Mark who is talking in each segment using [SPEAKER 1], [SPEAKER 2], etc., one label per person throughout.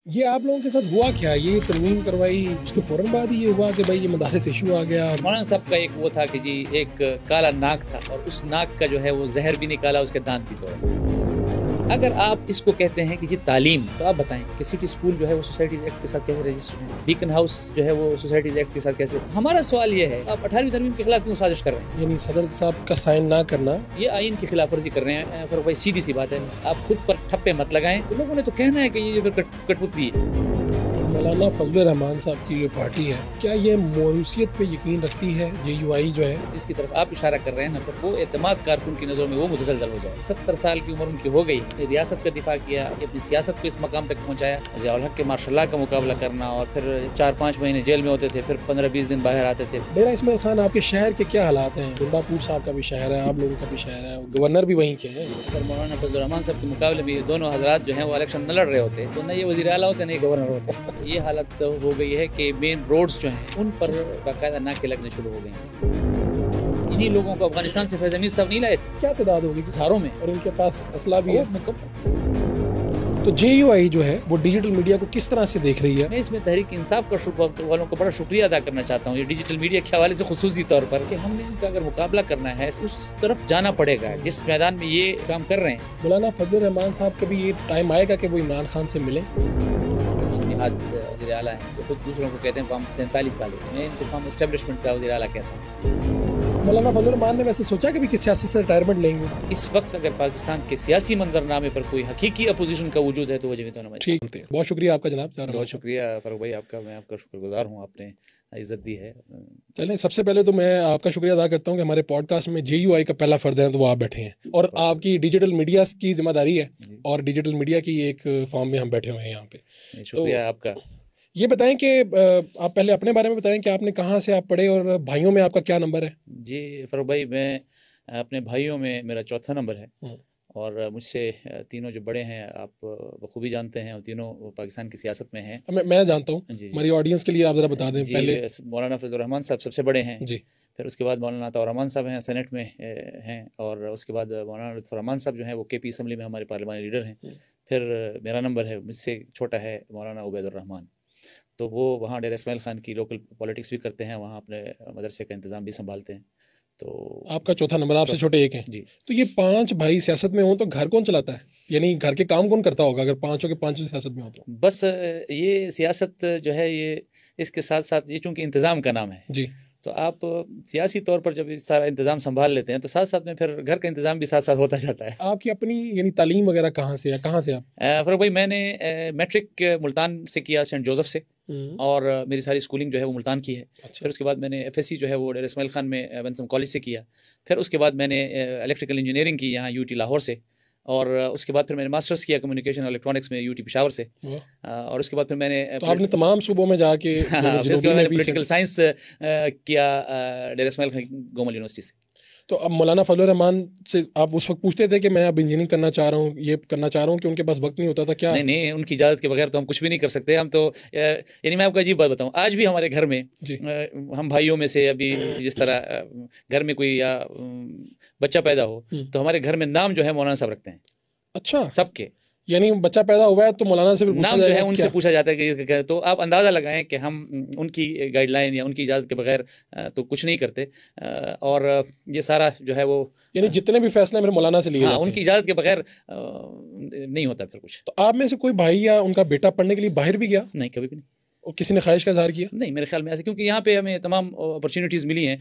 [SPEAKER 1] یہ آپ لوگوں کے ساتھ ہوا کیا؟ یہ ترمیم کروائی اس کے فوراً بعد ہی یہ ہوا کہ بھائی یہ مدارس ایشو آ گیا؟
[SPEAKER 2] مولانا صاحب کا ایک وہ تھا کہ جی ایک کالا ناک تھا اور اس ناک کا جو ہے وہ زہر بھی نکالا اس کے دانت بھی توڑا۔ اگر آپ اس کو کہتے ہیں کہ یہ تعلیم، تو آپ بتائیں کہ سٹی اسکول جو ہے وہ سوسائٹیز ایکٹ کے ساتھ کیسے رجسٹرڈ ہے؟ بیکن ہاؤس جو ہے وہ سوسائٹیز ایکٹ کے ساتھ کیسے؟ ہمارا سوال یہ ہے آپ 18ویں ترمیم کے خلاف کیوں سازش کر رہے ہیں؟
[SPEAKER 1] یعنی صدر صاحب کا سائن نہ کرنا
[SPEAKER 2] یہ آئین کی خلاف ورزی کر رہے ہیں۔ پھر بھائی سیدھی سی بات ہے، آپ خود پر ٹھپے مت لگائیں، تو لوگوں نے تو کہنا ہے کہ یہ پھر کٹپتلی ہے۔
[SPEAKER 1] مولانا فضل الرحمان صاحب کی یہ پارٹی ہے، کیا یہ موروثیت پہ یقین رکھتی ہے؟ جے یو آئی جو ہے
[SPEAKER 2] جس کی طرف آپ اشارہ کر رہے ہیں نا، تو وہ اعتماد کارکن کی نظروں میں وہ متزلزل ہو جائے۔ 70 سال کی عمر ان کی ہو گئی، ریاست کا دفاع کیا، اپنی سیاست کو اس مقام تک پہنچایا، ضیاء الحق کے ماشاء اللہ کا مقابلہ کرنا، اور پھر 4-5 مہینے جیل میں ہوتے تھے، پھر 15-20 دن باہر آتے تھے۔
[SPEAKER 1] ڈیرہ اسماعیل خان آپ کے شہر کے کیا حالات ہیں؟ گنڈا پور صاحب کا بھی شہر ہے، آپ لوگوں کا بھی شہر ہے، گورنر بھی وہیں کے ہیں۔
[SPEAKER 2] اگر مولانا فضل الرحمان صاحب کے مقابلے میں یہ دونوں حضرات جو ہیں وہ الیکشن نہ لڑ رہے ہوتے تو نہ یہ وزیر اعلیٰ ہوتے نہ یہ گورنر ہوتے۔ یہ حالت ہو گئی ہے کہ مین روڈز جو ہیں ان پر باقاعدہ ناکے لگنے شروع ہو گئے ہیں۔ انہی لوگوں کو افغانستان سے فیض حمید صاحب نہیں لائے تھے،
[SPEAKER 1] کیا تعداد ہوگی
[SPEAKER 2] ہزاروں میں،
[SPEAKER 1] اور ان کے پاس اسلحہ بھی ہے؟
[SPEAKER 2] مکمل۔
[SPEAKER 1] تو جے یو آئی جو ہے وہ ڈیجیٹل میڈیا کو کس طرح سے دیکھ رہی ہے؟
[SPEAKER 2] میں اس میں تحریک انصاف کا والوں کو بڑا شکریہ ادا کرنا چاہتا ہوں، یہ ڈیجیٹل میڈیا کے حوالے سے خصوصی طور پر، کہ ہم نے ان کا اگر مقابلہ کرنا ہے تو اس طرف جانا پڑے گا جس میدان میں یہ کام کر رہے ہیں۔
[SPEAKER 1] مولانا فضل الرحمان صاحب کا بھی یہ ٹائم آئے گا کہ وہ عمران خان سے ملیں؟
[SPEAKER 2] وزیر اعلیٰ ہیں تو خود دوسروں کو کہتے ہیں فارم 47 والے، میں ان کو فارم اسٹیبلشمنٹ کا وزیر اعلیٰ کہتا ہوں۔
[SPEAKER 1] مولانا فضل الرحمان نے ویسے سوچا کبھی کہ سیاست سے ریٹائرمنٹ لیں گے؟
[SPEAKER 2] اس وقت اگر پاکستان کے سیاسی منظرنامے پر کوئی حقیقی اپوزیشن کا وجود ہے تو وہ جمیعت علماء۔
[SPEAKER 1] ٹھیک، بہت شکریہ آپ کا جناب۔
[SPEAKER 2] بہت شکریہ فاروق بھائی آپ کا، میں آپ کا شکر گزار ہوں، آپ نے عزت دی ہے۔
[SPEAKER 1] چلیں، سب سے پہلے تو میں آپ کا شکریہ ادا کرتا ہوں کہ ہمارے پوڈ کاسٹ میں جے یو آئی کا پہلا فرد ہے تو وہ آپ بیٹھے ہیں، اور آپ کی ڈیجیٹل میڈیا کی ذمہ داری ہے، اور ڈیجیٹل میڈیا کی ایک فارم میں ہم بیٹھے ہوئے ہیں یہاں پہ۔
[SPEAKER 2] شکریہ آپ کا۔
[SPEAKER 1] یہ بتائیں کہ آپ پہلے اپنے بارے میں بتائیں کہ آپ نے کہاں سے آپ پڑھے، اور بھائیوں میں آپ کا کیا نمبر ہے؟
[SPEAKER 2] جی فاروق بھائی، میں اپنے بھائیوں میں میرا چوتھا نمبر ہے، اور مجھ سے تینوں جو بڑے ہیں آپ بخوبی جانتے ہیں، اور تینوں پاکستان کی سیاست میں ہیں۔
[SPEAKER 1] میں جانتا ہوں،
[SPEAKER 2] جی
[SPEAKER 1] ہماری آڈینس کے لیے آپ ذرا بتا دیں۔ پہلے
[SPEAKER 2] مولانا فضل الرحمان صاحب سب سے بڑے ہیں،
[SPEAKER 1] جی،
[SPEAKER 2] پھر اس کے بعد مولانا عطاء الرحمان صاحب ہیں، سینٹ میں ہیں، اور اس کے بعد مولانا لطف الرحمان صاحب جو ہیں وہ کے پی اسمبلی میں ہمارے پارلیمانی لیڈر ہیں۔ پھر میرا نمبر ہے، مجھ سے چھوٹا ہے مولانا عبید الرحمان، تو وہ وہاں ڈیرہ اسماعیل خان کی لوکل پالیٹکس بھی کرتے ہیں، وہاں اپنے مدرسے کا انتظام بھی سنبھالتے ہیں۔ تو
[SPEAKER 1] آپ کا چوتھا نمبر، آپ سے چھوٹے ایک ہیں۔
[SPEAKER 2] جی،
[SPEAKER 1] تو یہ 5 بھائی سیاست میں ہوں تو گھر کون چلاتا ہے؟ یعنی گھر کے کام کون کرتا ہوگا اگر 5 کے 5 سیاست میں ہو تو؟
[SPEAKER 2] بس یہ سیاست جو ہے یہ اس کے ساتھ ساتھ یہ چونکہ انتظام کا نام ہے،
[SPEAKER 1] جی،
[SPEAKER 2] تو آپ سیاسی طور پر جب اس سارا انتظام سنبھال لیتے ہیں تو ساتھ ساتھ میں پھر گھر کا انتظام بھی ساتھ ساتھ ہوتا جاتا ہے۔
[SPEAKER 1] آپ کی اپنی یعنی تعلیم وغیرہ کہاں سے ہے؟ کہاں سے آپ؟
[SPEAKER 2] فاروق بھائی، میں نے میٹرک ملتان سے کیا، سینٹ جوزف سے، اور میری ساری اسکولنگ جو ہے وہ ملتان کی ہے۔ پھر اس کے بعد میں نے ایف ایس سی جو ہے وہ ڈیرہ اسماعیل خان میں بنسم کالج سے کیا۔ پھر اس کے بعد میں نے الیکٹریکل انجینئرنگ کی یہاں یو ٹی لاہور سے، اور اس کے بعد پھر میں نے ماسٹرس کیا کمیونیکیشن الیکٹرانکس میں یو ٹی پشاور سے، اور اس کے بعد پھر میں نے
[SPEAKER 1] تو آپ نے تمام صوبوں میں جا کے
[SPEAKER 2] پولیٹیکل سائنس کیا ڈیرہ اسماعیل خان گومل یونیورسٹی سے۔
[SPEAKER 1] تو اب مولانا فضل الرحمان سے آپ اس وقت پوچھتے تھے کہ میں اب انجینئرنگ کرنا چاہ رہا ہوں، یہ کرنا چاہ رہا ہوں، کہ ان کے پاس وقت نہیں ہوتا تھا کیا؟
[SPEAKER 2] نہیں، ان کی اجازت کے بغیر تو ہم کچھ بھی نہیں کر سکتے۔ ہم تو یعنی میں آپ کو عجیب بات بتاؤں، آج بھی ہمارے گھر میں ہم بھائیوں میں سے ابھی جس طرح گھر میں کوئی یا بچہ پیدا ہو تو ہمارے گھر میں نام جو ہے مولانا صاحب رکھتے ہیں۔
[SPEAKER 1] اچھا،
[SPEAKER 2] سب کے
[SPEAKER 1] یعنی بچہ پیدا ہوا ہے تو مولانا سے
[SPEAKER 2] نام جو ہے ان سے پوچھا جاتا ہے کہ، تو آپ اندازہ لگائیں کہ ہم ان کی گائیڈ لائن یا ان کی اجازت کے بغیر تو کچھ نہیں کرتے، اور یہ سارا جو ہے وہ
[SPEAKER 1] یعنی جتنے بھی فیصلے میرے مولانا سے لیے جاتے ہیں
[SPEAKER 2] ان کی اجازت کے بغیر نہیں ہوتا پھر کچھ۔
[SPEAKER 1] تو آپ میں سے کوئی بھائی یا ان کا بیٹا پڑھنے کے لیے باہر بھی گیا؟
[SPEAKER 2] نہیں، کبھی بھی نہیں۔
[SPEAKER 1] اور کسی نے خواہش کا اظہار کیا؟
[SPEAKER 2] نہیں، میرے خیال میں ایسے، کیونکہ یہاں پہ ہمیں تمام اپرچونیٹیز ملی ہیں۔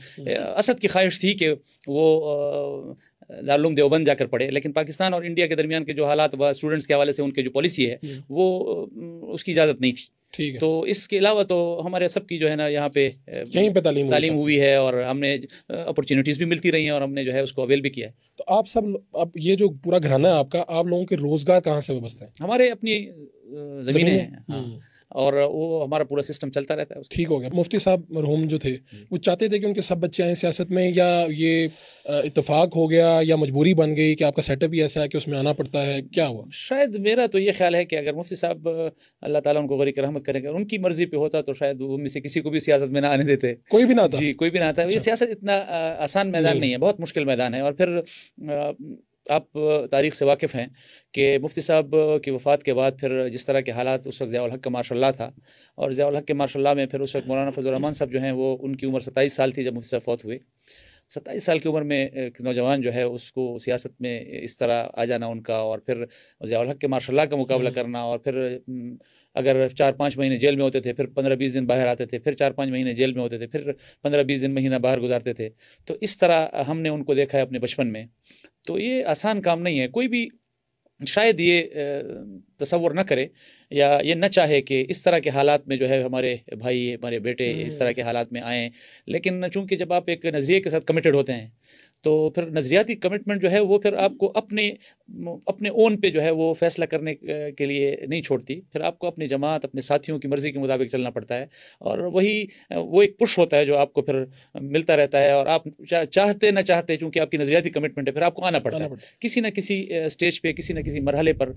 [SPEAKER 2] اسد کی خواہش تھی کہ وہ دارالعلوم دیوبند جا کر پڑھے، لیکن پاکستان اور انڈیا کے درمیان کے جو حالات و اسٹوڈنٹس کے حوالے سے ان کی جو پالیسی ہے وہ اس کی اجازت نہیں تھی۔
[SPEAKER 1] ٹھیک ہے،
[SPEAKER 2] تو اس کے علاوہ تو ہمارے سب کی جو ہے نا یہاں پہ
[SPEAKER 1] یہیں پہ تعلیم
[SPEAKER 2] ہوئی ہے، اور ہم نے اپرچونیٹیز بھی ملتی رہی ہیں، اور ہم نے جو ہے اس کو اویل بھی کیا ہے۔
[SPEAKER 1] تو آپ سب، اب یہ جو پورا گھرانہ ہے آپ کا، آپ لوگوں کے روزگار کہاں سے وابستہ ہے؟
[SPEAKER 2] ہمارے اپنی زمینیں ہیں، اور وہ ہمارا پورا سسٹم چلتا رہتا ہے۔
[SPEAKER 1] ٹھیک ہو گیا۔ مفتی صاحب مرحوم جو تھے وہ چاہتے تھے کہ ان کے سب بچے آئیں سیاست میں، یا یہ اتفاق ہو گیا یا مجبوری بن گئی کہ آپ کا سیٹ اپ ہی ایسا ہے کہ اس میں آنا پڑتا ہے؟ کیا ہوا؟
[SPEAKER 2] شاید میرا تو یہ خیال ہے کہ اگر مفتی صاحب اللہ تعالیٰ ان کو غریق رحمت کرے گا، ان کی مرضی پہ ہوتا تو شاید وہ میں سے کسی کو بھی سیاست میں نہ آنے دیتے۔
[SPEAKER 1] کوئی بھی نہ آتا؟
[SPEAKER 2] جی، کوئی بھی نہ آتا۔ یہ سیاست اتنا آسان میدان نہیں ہے، بہت مشکل میدان ہے، اور پھر آپ تاریخ سے واقف ہیں کہ مفتی صاحب کی وفات کے بعد پھر جس طرح کے حالات اس وقت ضیاء الحق کا ماشاء اللہ تھا، اور ضیاء الحق کے ماشاء اللہ میں پھر اس وقت مولانا فضل الرحمان صاحب جو ہیں وہ ان کی عمر 27 سال تھی جب مفتی صاحب فوت ہوئے. 27 سال کی عمر میں ایک نوجوان جو ہے اس کو سیاست میں اس طرح آ جانا ان کا، اور پھر ضیاء الحق کے ماشاء اللہ کا مقابلہ کرنا، اور پھر اگر 4-5 مہینے جیل میں ہوتے تھے پھر 15-20 دن باہر آتے تھے، پھر 4-5 مہینے جیل میں ہوتے تھے، پھر 15-20 دن مہینہ باہر گزارتے تھے. تو اس طرح ہم نے ان کو دیکھا ہے اپنے بچپن میں. تو یہ آسان کام نہیں ہے. کوئی بھی شاید یہ تصور نہ کرے یا یہ نہ چاہے کہ اس طرح کے حالات میں جو ہے ہمارے بھائی ہمارے بیٹے اس طرح کے حالات میں آئیں، لیکن چونکہ جب آپ ایک نظریے کے ساتھ کمیٹڈ ہوتے ہیں تو پھر نظریاتی کمٹمنٹ جو ہے وہ پھر آپ کو اپنے اون پہ جو ہے وہ فیصلہ کرنے کے لیے نہیں چھوڑتی. پھر آپ کو اپنی جماعت اپنے ساتھیوں کی مرضی کے مطابق چلنا پڑتا ہے، اور وہی وہ ایک پش ہوتا ہے جو آپ کو پھر ملتا رہتا ہے، اور آپ چاہتے نہ چاہتے چونکہ آپ کی نظریاتی کمٹمنٹ ہے پھر آپ کو آنا پڑتا ہے کسی نہ کسی اسٹیج پہ، کسی نہ کسی مرحلے پر.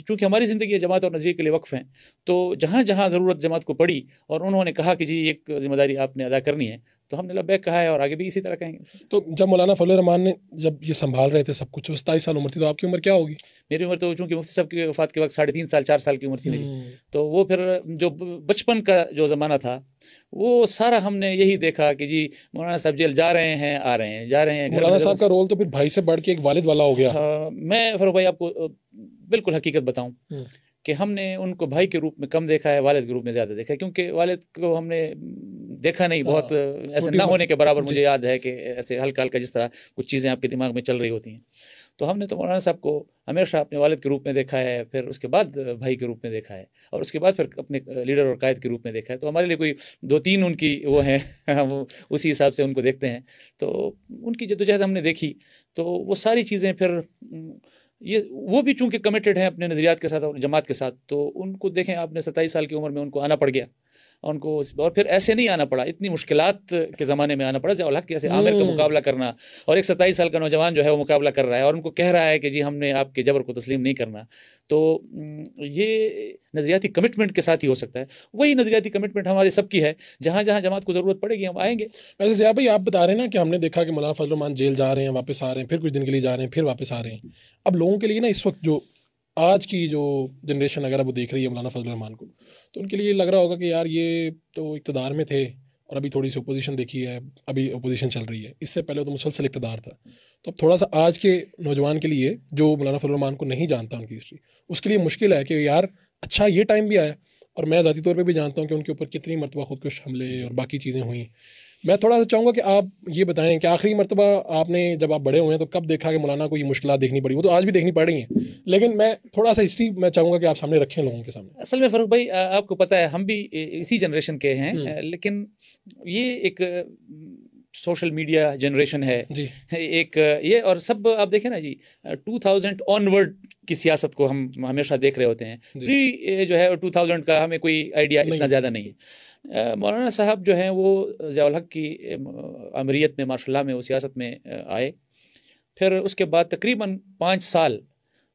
[SPEAKER 2] چونکہ ہماری زندگی جماعت اور نظریے کے لیے وقف ہیں، تو جہاں جہاں ضرورت جماعت کو پڑی اور انہوں نے کہا کہ جی ایک ذمہ داری آپ نے ادا کرنی ہے، تو ہم نے لبیک کہا ہے اور آگے بھی اسی طرح کہیں گے.
[SPEAKER 1] تو جب مولانا فضل الرحمان نے جب یہ سنبھال رہے تھے سب کچھ، 27 سال عمر تھی، تو آپ کی عمر کیا ہوگی؟
[SPEAKER 2] میری عمر تو چونکہ مفتی صاحب کی وفات کے وقت 3.5 سال 4 سال کی عمر تھی میری. تو وہ پھر جو بچپن کا جو زمانہ تھا وہ سارا ہم نے یہی دیکھا کہ جی مولانا صاحب جیل جا رہے ہیں، آ رہے ہیں، جا رہے ہیں.
[SPEAKER 1] مولانا صاحب کا رول تو پھر بھائی سے بڑھ کے ایک والد والا ہو گیا.
[SPEAKER 2] میں فاروق بھائی آپ کو بالکل حقیقت بتاؤں کہ ہم نے ان کو بھائی کے روپ میں کم دیکھا ہے، والد کے روپ میں زیادہ دیکھا ہے. کیونکہ والد کو ہم نے دیکھا نہیں، بہت ایسے نہ ہونے کے برابر. مجھے یاد ہے کہ ایسے ہلکا ہلکا جس طرح کچھ چیزیں آپ کے دماغ میں چل رہی ہوتی ہیں. تو ہم نے تو مولانا صاحب کو ہمیشہ اپنے والد کے روپ میں دیکھا ہے، پھر اس کے بعد بھائی کے روپ میں دیکھا ہے، اور اس کے بعد پھر اپنے لیڈر اور قائد کے روپ میں دیکھا ہے. تو ہمارے لیے کوئی 2-3 ان کی وہ ہیں، ہم اسی حساب سے ان کو دیکھتے ہیں. تو ان کی جدوجہد ہم نے دیکھی، تو وہ ساری چیزیں پھر وہ بھی چونکہ کمیٹڈ ہیں اپنے نظریات کے ساتھ اور جماعت کے ساتھ. تو ان کو دیکھیں آپ نے 27 سال کی عمر میں ان کو آنا پڑ گیا، ان کو اور پھر ایسے نہیں آنا پڑا، اتنی مشکلات کے زمانے میں آنا پڑا. ضیاء الحق ایسے عامر کا مقابلہ کرنا، اور ایک 27 سال کا نوجوان جو ہے وہ مقابلہ کر رہا ہے اور ان کو کہہ رہا ہے کہ جی ہم نے آپ کے جبر کو تسلیم نہیں کرنا. تو یہ نظریاتی کمٹمنٹ کے ساتھ ہی ہو سکتا ہے. وہی نظریاتی کمٹمنٹ ہمارے سب کی ہے. جہاں جہاں جماعت کو ضرورت پڑے گی ہم آئیں گے.
[SPEAKER 1] ویسے ضیاء بھائی آپ بتا رہے ہیں نا کہ ہم نے دیکھا کہ مولانا فضل الرحمان جیل جا رہے ہیں، واپس آ رہے ہیں، پھر کچھ دن کے لیے جا رہے ہیں، پھر واپس آ رہے ہیں. اب لوگوں کے لیے نا اس وقت جو آج کی جو جنریشن اگر وہ دیکھ رہی ہے مولانا فضل الرحمان کو، تو ان کے لیے لگ رہا ہوگا کہ یار یہ تو اقتدار میں تھے اور ابھی تھوڑی سی اپوزیشن دیکھی ہے، ابھی اپوزیشن چل رہی ہے، اس سے پہلے تو مسلسل اقتدار تھا. تو اب تھوڑا سا آج کے نوجوان کے لیے جو مولانا فضل الرحمان کو نہیں جانتا ان کی ہسٹری، اس کے لیے مشکل ہے کہ یار اچھا یہ ٹائم بھی آیا. اور میں ذاتی طور پہ بھی جانتا ہوں کہ ان کے اوپر کتنی مرتبہ خودکش حملے اور باقی چیزیں ہوئیں. میں تھوڑا سا چاہوں گا کہ آپ یہ بتائیں کہ آخری مرتبہ آپ نے جب آپ بڑے ہوئے ہیں تو کب دیکھا کہ مولانا کو یہ مشکلات دیکھنی پڑی؟ وہ تو آج بھی دیکھنی پڑ رہی ہیں، لیکن میں تھوڑا سا ہسٹری میں چاہوں گا کہ آپ سامنے رکھیں لوگوں کے سامنے.
[SPEAKER 2] اصل میں فاروق بھائی آپ کو پتہ ہے ہم بھی اسی جنریشن کے ہیں، لیکن یہ ایک سوشل میڈیا جنریشن ہے جی، ایک یہ، اور سب آپ دیکھیں نا جی 2000 آنورڈ کی سیاست کو ہم ہمیشہ دیکھ رہے ہوتے ہیں. پری جو ہے 2000 کا ہمیں کوئی آئیڈیا اتنا زیادہ نہیں ہے. مولانا صاحب جو ہیں وہ ضیاء الحق کی امریت میں ماشاء اللہ میں وہ سیاست میں آئے. پھر اس کے بعد تقریباً 5 سال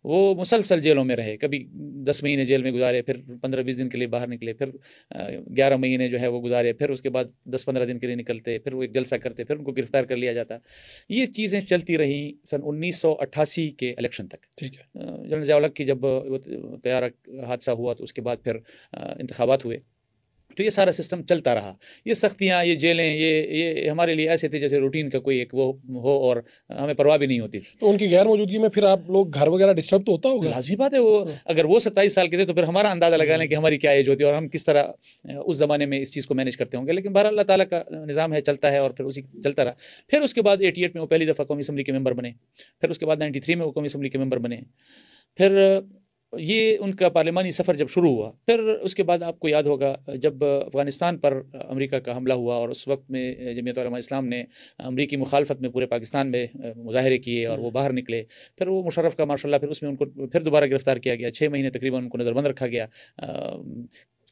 [SPEAKER 2] وہ مسلسل جیلوں میں رہے. کبھی 10 مہینے جیل میں گزارے، پھر 15-20 دن کے لیے باہر نکلے، پھر 11 مہینے جو ہے وہ گزارے، پھر اس کے بعد 10-15 دن کے لیے نکلتے، پھر وہ ایک جلسہ کرتے، پھر ان کو گرفتار کر لیا جاتا. یہ چیزیں چلتی رہیں سن 1988 کے الیکشن تک. ٹھیک ہے، جنرل ضیاء الحق کی جب طیارہ حادثہ ہوا تو اس کے بعد پھر انتخابات ہوئے. تو یہ سارا سسٹم چلتا رہا. یہ سختیاں، یہ جیلیں، یہ ہمارے لیے ایسے تھے جیسے روٹین کا کوئی ایک وہ ہو، اور ہمیں پرواہ بھی نہیں ہوتی تھی.
[SPEAKER 1] تو ان کی غیر موجودگی میں پھر آپ لوگ گھر وغیرہ ڈسٹرب تو ہوتا ہوگا؟
[SPEAKER 2] لازمی بات ہے. وہ اگر وہ 27 سال کے تھے تو پھر ہمارا اندازہ لگا لیں کہ ہماری کیا ایج ہوتی ہے اور ہم کس طرح اس زمانے میں اس چیز کو مینیج کرتے ہوں گے. لیکن بہرحال اللہ تعالیٰ کا نظام ہے، چلتا ہے، اور پھر اسی چلتا رہا. پھر اس کے بعد 88 میں وہ پہلی دفعہ قومی اسمبلی کے ممبر بنے. پھر اس کے بعد 93 میں وہ قومی اسمبلی کے ممبر بنے. پھر یہ ان کا پارلیمانی سفر جب شروع ہوا، پھر اس کے بعد آپ کو یاد ہوگا جب افغانستان پر امریکہ کا حملہ ہوا، اور اس وقت میں جمعیت علماء اسلام نے امریکی مخالفت میں پورے پاکستان میں مظاہرے کیے اور وہ باہر نکلے. پھر وہ مشرف کا ماشاء اللہ پھر اس میں ان کو پھر دوبارہ گرفتار کیا گیا. 6 مہینے تقریباً ان کو نظر بند رکھا گیا،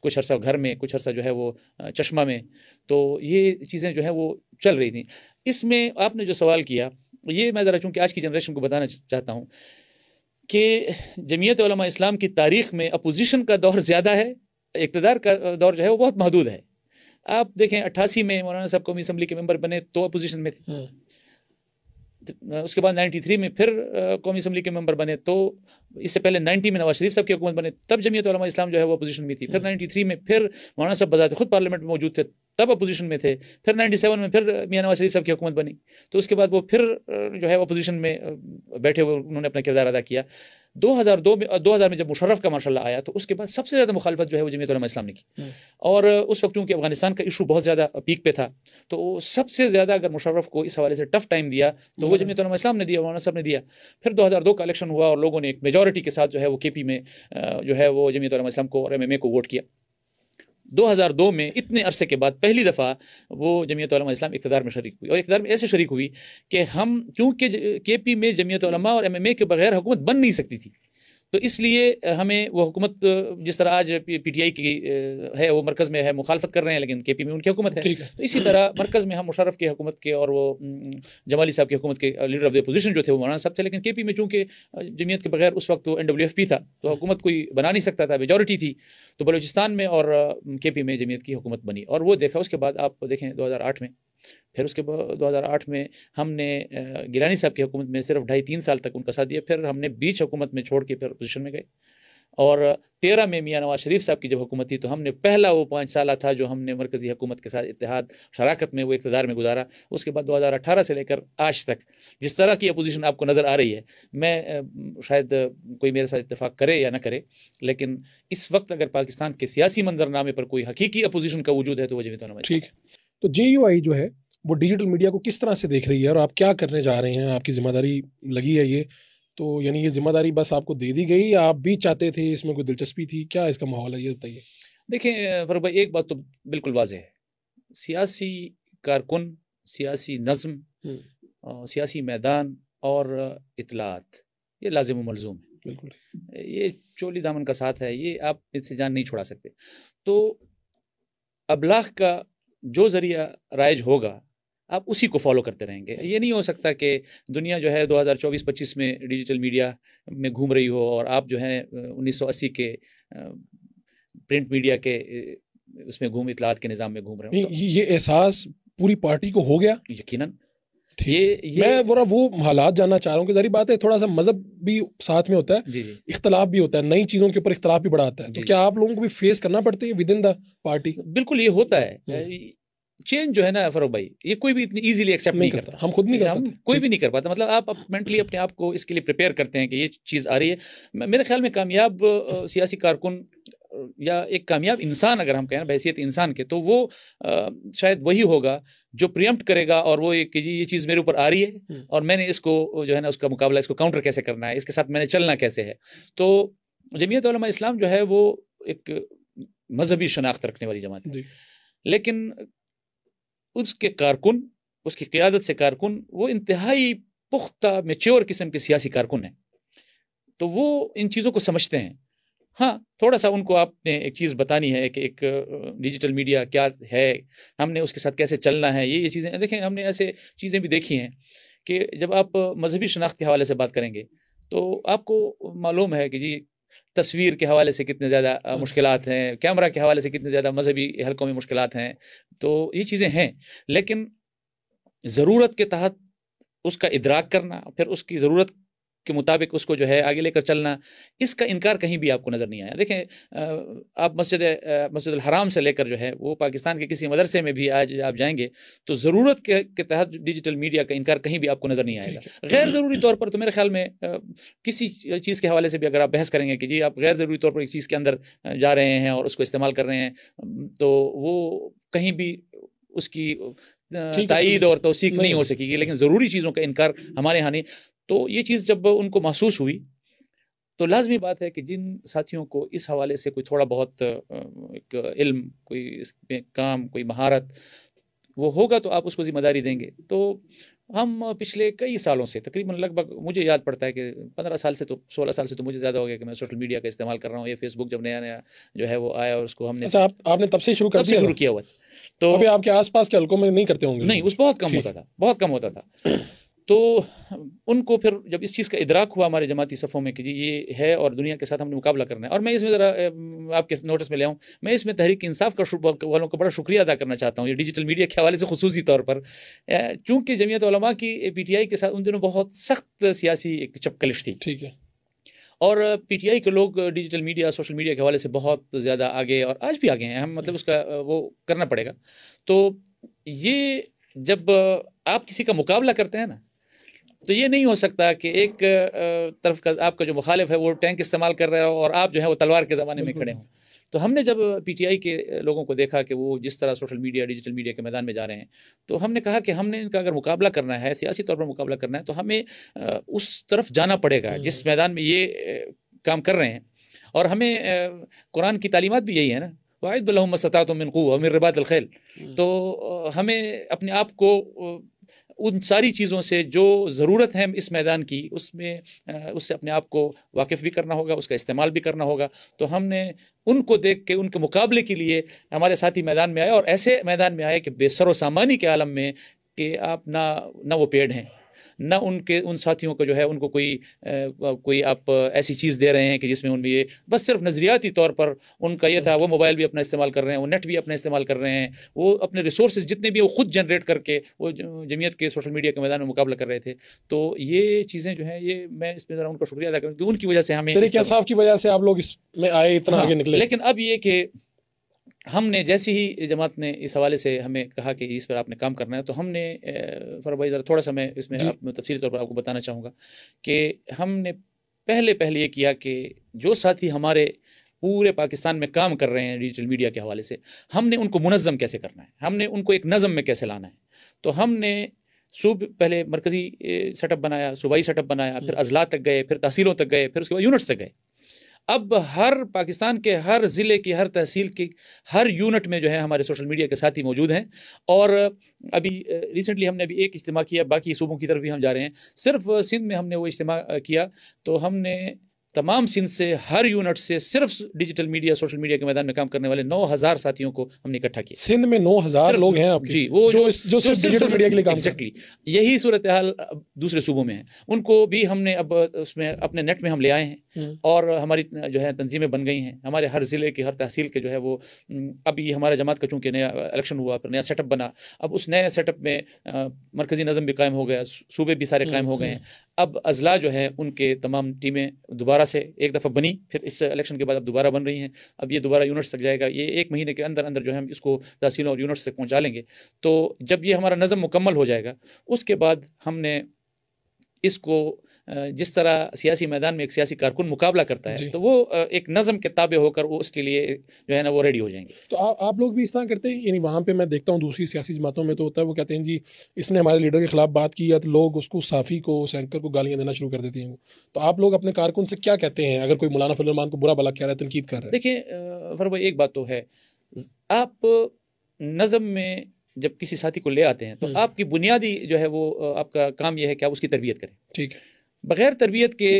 [SPEAKER 2] کچھ عرصہ گھر میں، کچھ عرصہ جو ہے وہ چشمہ میں. تو یہ چیزیں جو ہیں وہ چل رہی تھیں. اس میں آپ نے جو سوال کیا، یہ میں ذرا چونکہ آج کی جنریشن کو بتانا چاہتا ہوں کہ جمعیت علماء اسلام کی تاریخ میں اپوزیشن کا دور زیادہ ہے، اقتدار کا دور جو ہے وہ بہت محدود ہے. آپ دیکھیں 88 میں مولانا صاحب قومی اسمبلی کے ممبر بنے تو اپوزیشن میں تھے. اس کے بعد 93 میں پھر قومی اسمبلی کے ممبر بنے. تو اس سے پہلے 90 میں نواز شریف صاحب کی حکومت بنے, تب جمعیت علماء اسلام جو ہے وہ اپوزیشن میں تھی. پھر 93 میں پھر مولانا صاحب بذات خود پارلیمنٹ میں موجود تھے, تب اپوزیشن میں تھے. پھر 97 میں پھر میاں نواز شریف صاحب کی حکومت بنی, تو اس کے بعد وہ پھر جو ہے اپوزیشن میں بیٹھے ہوئے انہوں نے اپنا کردار ادا کیا. 2000 میں جب مشرف کا مارشاء اللہ آیا تو اس کے بعد سب سے زیادہ مخالفت جو ہے وہ جمعیت علماء اسلام نے کی. اور اس وقت چونکہ افغانستان کا ایشو بہت زیادہ پیک پہ تھا, تو سب سے زیادہ اگر مشرف کو اس حوالے سے ٹف ٹائم دیا تو وہ جمعیت علماء اسلام نے دیا, مولانا صاحب نے دیا. پھر 2002 کا الیکشن ہوا اور لوگوں نے ایک میجورٹی کے ساتھ جو ہے وہ کے پی میں جو ہے وہ جمعیت علماء اسلام کو اور ایم ایم اے کو ووٹ کیا. 2002 میں اتنے عرصے کے بعد پہلی دفعہ وہ جمعیت علماء اسلام اقتدار میں شریک ہوئی, اور اقتدار میں ایسے شریک ہوئی کہ ہم چونکہ کے پی میں جمعیت علماء اور ایم ایم اے کے بغیر حکومت بن نہیں سکتی تھی, تو اس لیے ہمیں وہ حکومت جس طرح آج پی ٹی آئی کی ہے وہ مرکز میں ہے مخالفت کر رہے ہیں, لیکن کے پی میں ان کی حکومت ہے, تو اسی طرح مرکز میں ہم مشرف کی حکومت کے اور وہ جمالی صاحب کی حکومت کے لیڈر آف دی اپوزیشن جو تھے وہ مولانا صاحب تھے, لیکن کے پی میں چونکہ جمعیت کے بغیر اس وقت وہ NWFP تھا تو حکومت کوئی بنا نہیں سکتا تھا, میجورٹی تھی, تو بلوچستان میں اور کے پی میں جمعیت کی حکومت بنی. اور وہ دیکھا اس کے بعد آپ دیکھیں 2008 میں, پھر اس کے بعد 2008 میں ہم نے گیلانی صاحب کی حکومت میں صرف 2.5-3 سال تک ان کا ساتھ دیا, پھر ہم نے بیچ حکومت میں چھوڑ کے پھر اپوزیشن میں گئے. اور 13 میں میاں نواز شریف صاحب کی جب حکومت تھی تو ہم نے پہلا وہ 5 سالہ تھا جو ہم نے مرکزی حکومت کے ساتھ اتحاد شراکت میں وہ اقتدار میں گزارا. اس کے بعد 2018 سے لے کر آج تک جس طرح کی اپوزیشن آپ کو نظر آ رہی ہے, میں شاید کوئی میرے ساتھ اتفاق کرے یا نہ کرے, لیکن اس وقت اگر پاکستان کے سیاسی منظرنامے پر کوئی حقیقی اپوزیشن کا وجود ہے تو وہ جمعیت علماء.
[SPEAKER 1] ٹھیک, تو JUI جو ہے وہ ڈیجیٹل میڈیا کو کس طرح سے دیکھ رہی ہے اور آپ کیا کرنے جا رہے ہیں, آپ کی ذمہ داری لگی ہے یہ, تو یعنی یہ ذمہ داری بس آپ کو دے دی گئی یا آپ بھی چاہتے تھے, اس میں کوئی دلچسپی تھی, کیا اس کا ماحول ہے یہ بتائیے.
[SPEAKER 2] دیکھیں فاروق بھائی, ایک بات تو بالکل واضح ہے, سیاسی کارکن, سیاسی نظم, سیاسی میدان اور اطلاعات یہ لازم و ملزوم ہے,
[SPEAKER 1] بالکل
[SPEAKER 2] یہ چولی دامن کا ساتھ ہے, یہ آپ اس سے جان نہیں چھڑا سکتے. تو ابلاغ کا جو ذریعہ رائج ہوگا آپ اسی کو فالو کرتے رہیں گے. یہ نہیں ہو سکتا کہ دنیا جو ہے 2024-25 میں ڈیجیٹل میڈیا میں گھوم رہی ہو اور آپ جو ہیں 1980 کے پرنٹ میڈیا کے اس میں اطلاعات کے نظام میں گھوم رہے ہوں.
[SPEAKER 1] یہ احساس پوری پارٹی کو ہو گیا
[SPEAKER 2] یقیناً.
[SPEAKER 1] میں وہ حالات جاننا چاہ رہا ہوں کہ ظاہر بات ہے تھوڑا سا مذہب بھی ساتھ میں ہوتا ہے, اختلاف بھی ہوتا ہے, نئی چیزوں کے اوپر اختلاف بھی بڑا آتا ہے, تو کیا آپ لوگوں کو بھی فیس کرنا پڑتی ہے ود ان دا پارٹی؟
[SPEAKER 2] بالکل یہ ہوتا ہے. چینج جو ہے نا فاروق بھائی, یہ کوئی بھی اتنی ایزیلی ایکسیپٹ نہیں کرتا,
[SPEAKER 1] ہم خود نہیں کر پاتے,
[SPEAKER 2] کوئی بھی نہیں کر پاتا. مطلب آپ مینٹلی اپنے آپ کو اس کے لیے پریپیئر کرتے ہیں کہ یہ چیز آ رہی ہے. میرے خیال میں کامیاب سیاسی کارکن یا ایک کامیاب انسان اگر ہم کہیں بحیثیت انسان کے, تو وہ شاید وہی ہوگا جو پریمپٹ کرے گا اور وہ کہ یہ چیز میرے اوپر آ رہی ہے اور میں نے اس کو جو ہے نا اس کا مقابلہ, اس کو کاؤنٹر کیسے کرنا ہے, اس کے ساتھ میں نے چلنا کیسے ہے. تو جمعیت علماء اسلام جو ہے وہ ایک مذہبی شناخت رکھنے والی جماعت ہے, لیکن اس کے کارکن, اس کی قیادت سے کارکن وہ انتہائی پختہ میچور قسم کے سیاسی کارکن ہیں, تو وہ ان چیزوں کو سمجھتے ہیں. ہاں تھوڑا سا ان کو آپ نے ایک چیز بتانی ہے کہ ایک ڈیجیٹل میڈیا کیا ہے, ہم نے اس کے ساتھ کیسے چلنا ہے, یہ چیزیں دیکھیں. ہم نے ایسے چیزیں بھی دیکھی ہیں کہ جب آپ مذہبی شناخت کے حوالے سے بات کریں گے تو آپ کو معلوم ہے کہ جی تصویر کے حوالے سے کتنے زیادہ مشکلات ہیں, کیمرہ کے حوالے سے کتنے زیادہ مذہبی حلقوں میں مشکلات ہیں, تو یہ چیزیں ہیں. لیکن ضرورت کے تحت اس کا ادراک کرنا, پھر اس کی ضرورت کے مطابق اس کو جو ہے آگے لے کر چلنا, اس کا انکار کہیں بھی آپ کو نظر نہیں آیا. دیکھیں آپ مسجد الحرام سے لے کر جو ہے وہ پاکستان کے کسی مدرسے میں بھی آج آپ جائیں گے تو ضرورت کے تحت ڈیجیٹل میڈیا کا انکار کہیں بھی آپ کو نظر نہیں آئے گا. غیر ضروری طور پر تو میرے خیال میں کسی چیز کے حوالے سے بھی اگر آپ بحث کریں گے کہ جی آپ غیر ضروری طور پر ایک چیز کے اندر جا رہے ہیں اور اس کو استعمال کر رہے ہیں, تو وہ کہیں بھی اس کی تائید اور توثیق نہیں ہو سکے گی. لیکن ضروری چیزوں کا انکار ہمارے یہاں نہیں. تو یہ چیز جب ان کو محسوس ہوئی تو لازمی بات ہے کہ جن ساتھیوں کو اس حوالے سے کوئی تھوڑا بہت ایک علم, کوئی اس میں کام, کوئی مہارت وہ ہوگا تو آپ اس کو ذمہ داری دیں گے. تو ہم پچھلے کئی سالوں سے تقریباً لگ بھگ مجھے یاد پڑتا ہے کہ 15 سال سے تو 16 سال سے تو مجھے زیادہ ہو گیا کہ میں سوشل میڈیا کا استعمال کر رہا ہوں. یہ فیس بک جب نیا جو ہے وہ آیا اور اس کو ہم نے
[SPEAKER 1] آپ نے تب سے شروع
[SPEAKER 2] کیا ہوا,
[SPEAKER 1] تو ابھی آپ کے آس پاس کے حلقوں میں نہیں کرتے ہوں گے؟
[SPEAKER 2] نہیں, اس بہت کم ہوتا تھا. تو ان کو پھر جب اس چیز کا ادراک ہوا ہمارے جماعتی صفوں میں کہ جی یہ ہے اور دنیا کے ساتھ ہم نے مقابلہ کرنا ہے. اور میں اس میں ذرا آپ کے نوٹس میں لے آؤں, میں اس میں تحریک انصاف والوں کا بڑا شکریہ ادا کرنا چاہتا ہوں, یہ ڈیجیٹل میڈیا کے حوالے سے خصوصی طور پر, چونکہ جمعیت علماء کی پی ٹی آئی کے ساتھ ان دنوں بہت سخت سیاسی ایک چپکلش تھی.
[SPEAKER 1] ٹھیک ہے.
[SPEAKER 2] اور پی ٹی آئی کے لوگ ڈیجیٹل میڈیا سوشل میڈیا کے حوالے سے بہت زیادہ آگے, اور آج بھی آگے ہیں, ہم مطلب اس کا وہ کرنا پڑے گا. تو یہ جب آپ کسی کا مقابلہ کرتے ہیں نا, تو یہ نہیں ہو سکتا کہ ایک طرف کا آپ کا جو مخالف ہے وہ ٹینک استعمال کر رہا ہو اور آپ جو ہے وہ تلوار کے زمانے میں کھڑے ہوں. تو ہم نے جب پی ٹی آئی کے لوگوں کو دیکھا کہ وہ جس طرح سوشل میڈیا ڈیجیٹل میڈیا کے میدان میں جا رہے ہیں, تو ہم نے کہا کہ ہم نے ان کا اگر مقابلہ کرنا ہے, سیاسی طور پر مقابلہ کرنا ہے, تو ہمیں اس طرف جانا پڑے گا جس میدان میں یہ کام کر رہے ہیں. اور ہمیں قرآن کی تعلیمات بھی یہی ہے نا, وَأَعِدُّوا لَهُم مَّا اسْتَطَعْتُم مِّن قُوَّةٍ وَمِن رِّبَاطِ الْخَيْلِ. تو ہمیں اپنے آپ کو ان ساری چیزوں سے جو ضرورت ہے اس میدان کی, اس سے اپنے آپ کو واقف بھی کرنا ہوگا, اس کا استعمال بھی کرنا ہوگا. تو ہم نے ان کو دیکھ کے ان کے مقابلے کے لیے ہمارے ساتھی میدان میں آئے, اور ایسے میدان میں آئے کہ بے سر و سامانی کے عالم میں کہ آپ نہ وہ پیڑ ہیں, نہ ان ساتھیوں کو جو ہے ان کو کوئی آپ ایسی چیز دے رہے ہیں کہ جس میں ان میں یہ بس صرف نظریاتی طور پر ان کا یہ تھا, وہ موبائل بھی اپنا استعمال کر رہے ہیں, وہ نیٹ بھی اپنا استعمال کر رہے ہیں, وہ اپنے ریسورسز جتنے بھی وہ خود جنریٹ کر کے وہ جمعیت کے سوشل میڈیا کے میدان میں مقابلہ کر رہے تھے. تو یہ چیزیں جو ہیں, یہ میں اس میں ذرا ان کا شکریہ ادا کروں کہ ان کی وجہ سے ہمیں
[SPEAKER 1] تحریک انصاف کی وجہ سے آپ لوگ اس میں آئے, اتنا آگے نکلے.
[SPEAKER 2] لیکن اب یہ کہ ہم نے جیسے ہی جماعت نے اس حوالے سے ہمیں کہا کہ اس پر آپ نے کام کرنا ہے, تو ہم نے فرح بھائی ذرا تھوڑا سا میں اس میں تفصیلی طور پر آپ کو بتانا چاہوں گا کہ ہم نے پہلے یہ کیا کہ جو ساتھی ہمارے پورے پاکستان میں کام کر رہے ہیں ڈیجیٹل میڈیا کے حوالے سے, ہم نے ان کو منظم کیسے کرنا ہے, ہم نے ان کو ایک نظم میں کیسے لانا ہے. تو ہم نے پہلے مرکزی سیٹ اپ بنایا, صوبائی سیٹ اپ بنایا, پھر اضلاع تک گئے, پھر تحصیلوں تک گئے, پھر اس کے بعد یونٹس تک گئے. اب ہر پاکستان کے ہر ضلع کی, ہر تحصیل کی, ہر یونٹ میں جو ہے ہمارے سوشل میڈیا کے ساتھی موجود ہیں. اور ابھی ریسنٹلی ہم نے ابھی ایک اجتماع کیا, باقی صوبوں کی طرف بھی ہم جا رہے ہیں. صرف سندھ میں ہم نے وہ اجتماع کیا, تو ہم نے تمام سندھ سے ہر یونٹ سے صرف ڈیجیٹل میڈیا سوشل میڈیا کے میدان میں کام کرنے والے 9,000 ساتھیوں کو ہم نے اکٹھا کیا.
[SPEAKER 1] سندھ میں 9,000 لوگ ہیں آپ کے,
[SPEAKER 2] جی, وہ
[SPEAKER 1] جو ڈیجیٹل میڈیا کے لیے کام
[SPEAKER 2] ایگزیکٹلی یہی صورتحال دوسرے صوبوں میں ہیں. ان کو بھی ہم نے اب اس میں اپنے نیٹ میں ہم لے آئے ہیں, اور ہماری جو ہے تنظیمیں بن گئی ہیں. ہمارے ہر ضلع کی, ہر تحصیل کے جو ہے وہ, ابھی ہمارے جماعت کا چونکہ نیا الیکشن ہوا, پھر نیا سیٹ اپ بنا, اب اس نئے سیٹ اپ میں مرکزی نظم بھی قائم ہو گیا, صوبے بھی سارے قائم ہو گئے ہیں. اب اضلاع جو ہے ان کے تمام ٹیمیں دوبارہ سے ایک دفعہ بنی, پھر اس الیکشن کے بعد اب دوبارہ بن رہی ہیں. اب یہ دوبارہ یونٹس تک جائے گا, یہ 1 مہینے کے اندر جو ہے ہم اس کو تحصیلوں اور یونٹس تک پہنچا لیں گے. تو جب یہ ہمارا نظم مکمل ہو جائے گا, اس کے بعد ہم نے اس کو جس طرح سیاسی میدان میں ایک سیاسی کارکن مقابلہ کرتا ہے, تو وہ ایک نظم کے تابع ہو کر وہ اس کے لیے جو ہے نا وہ ریڈی ہو جائیں گے.
[SPEAKER 1] تو آپ لوگ بھی اس طرح کرتے ہیں؟ یعنی وہاں پہ میں دیکھتا ہوں دوسری سیاسی جماعتوں میں تو ہوتا ہے, وہ کہتے ہیں جی اس نے ہمارے لیڈر کے خلاف بات کی ہے, تو لوگ اس کو صحافی کو, اس اینکر کو گالیاں دینا شروع کر دیتے ہیں. تو آپ لوگ اپنے کارکن سے کیا کہتے ہیں اگر کوئی مولانا فضل الرحمان کو برا بھلا کہہ رہا ہے, تنقید کر رہا ہے؟
[SPEAKER 2] دیکھیں فرح بھائی, ایک بات تو ہے, آپ نظم میں جب کسی ساتھی کو لے آتے ہیں تو آپ کی بنیادی جو ہے وہ آپ کا کام یہ ہے کہ آپ اس کی تربیت کریں.
[SPEAKER 1] ٹھیک ہے.
[SPEAKER 2] بغیر تربیت کے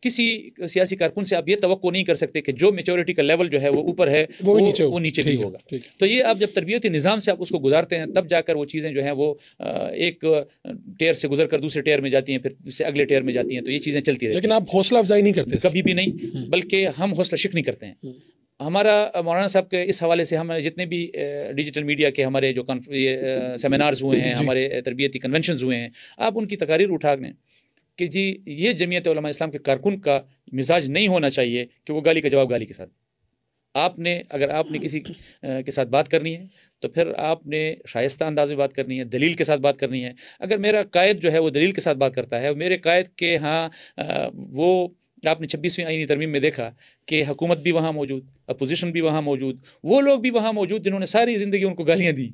[SPEAKER 2] کسی سیاسی کارکن سے آپ یہ توقع نہیں کر سکتے کہ جو میچورٹی کا لیول جو ہے وہ اوپر ہے وہ نیچے بھی ہوگا. تو یہ آپ جب تربیتی نظام سے آپ اس کو گزارتے ہیں, تب جا کر وہ چیزیں جو ہیں وہ ایک ٹیئر سے گزر کر دوسرے ٹیئر میں جاتی ہیں, پھر اس سے اگلے ٹیئر میں جاتی ہیں. تو یہ چیزیں چلتی رہتی ہیں.
[SPEAKER 1] لیکن آپ حوصلہ افزائی نہیں کرتے؟
[SPEAKER 2] کبھی بھی نہیں, بلکہ ہم حوصلہ شکنی کرتے ہیں. ہمارا مولانا صاحب کے اس حوالے سے ہم جتنے بھی ڈیجیٹل میڈیا کے ہمارے جو سیمینارز ہوئے ہیں, ہمارے تربیتی کنونشنز ہوئے ہیں, آپ ان کی تقاریر اٹھا لیں کہ جی یہ جمعیت علماء اسلام کے کارکن کا مزاج نہیں ہونا چاہیے کہ وہ گالی کا جواب گالی کے ساتھ. اگر آپ نے کسی کے ساتھ بات کرنی ہے تو پھر آپ نے شائستہ انداز میں بات کرنی ہے, دلیل کے ساتھ بات کرنی ہے. اگر میرا قائد جو ہے وہ دلیل کے ساتھ بات کرتا ہے, میرے قائد کے ہاں وہ آپ نے 26ویں آئینی ترمیم میں دیکھا کہ حکومت بھی وہاں موجود, اپوزیشن بھی وہاں موجود, وہ لوگ بھی وہاں موجود جنہوں نے ساری زندگی ان کو گالیاں دی,